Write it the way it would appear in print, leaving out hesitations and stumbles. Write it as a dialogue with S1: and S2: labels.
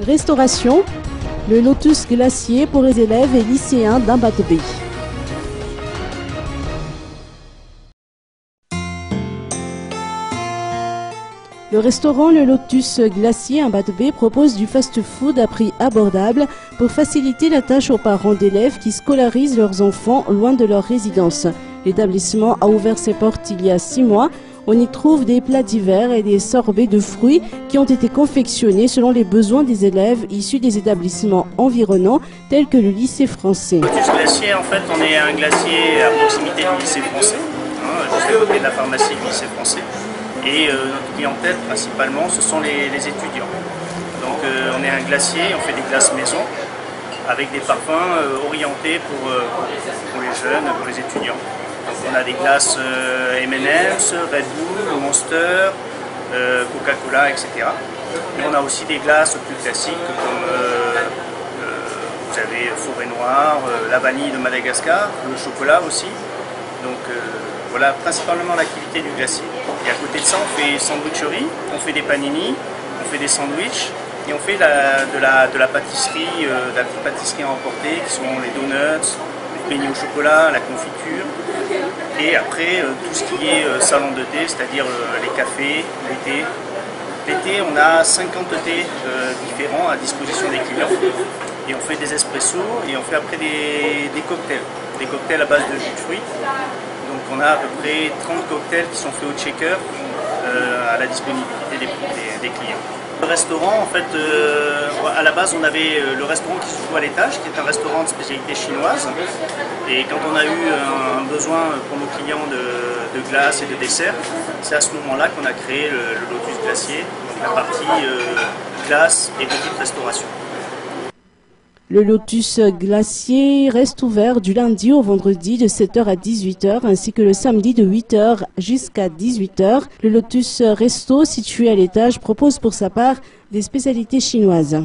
S1: Restauration, le lotus glacier pour les élèves et lycéens d'Ambatbé. Le restaurant Le Lotus Glacier Ambatbé propose du fast-food à prix abordable pour faciliter la tâche aux parents d'élèves qui scolarisent leurs enfants loin de leur résidence. L'établissement a ouvert ses portes il y a 6 mois. On y trouve des plats divers et des sorbets de fruits qui ont été confectionnés selon les besoins des élèves issus des établissements environnants tels que le lycée français.
S2: Le Lotus Glacier, en fait, on est un glacier à proximité du lycée français, juste à côté de la pharmacie du lycée français. Et notre clientèle principalement, ce sont les étudiants. Donc on est un glacier, on fait des glaces maison avec des parfums orientés pour les jeunes, pour les étudiants. Donc on a des glaces M&M's, Red Bull, Monster, Coca-Cola, etc. Et on a aussi des glaces plus classiques comme vous avez Forêt Noire, la vanille de Madagascar, le chocolat aussi. Donc voilà principalement l'activité du glacier. Et à côté de ça, on fait sandwicherie, on fait des panini, on fait des sandwichs et on fait de la pâtisserie, à emporter qui sont les donuts, les beignets au chocolat, la confiture. Et après, tout ce qui est salon de thé, c'est-à-dire les cafés, les thés. L'été, on a 50 thés différents à disposition des clients. Et on fait des espressos et on fait après des cocktails. Des cocktails à base de jus de fruits. Donc on a à peu près 30 cocktails qui sont faits au shaker à la disponibilité des clients. Le restaurant, en fait, à la base on avait le restaurant qui se trouve à l'étage, qui est un restaurant de spécialité chinoise. Et quand on a eu un besoin pour nos clients de glace et de dessert, c'est à ce moment-là qu'on a créé le Lotus Glacier, donc la partie glace et petite restauration.
S1: Le Lotus Glacier reste ouvert du lundi au vendredi de 7h à 18h ainsi que le samedi de 8h jusqu'à 18h. Le Lotus Resto, situé à l'étage, propose pour sa part des spécialités chinoises.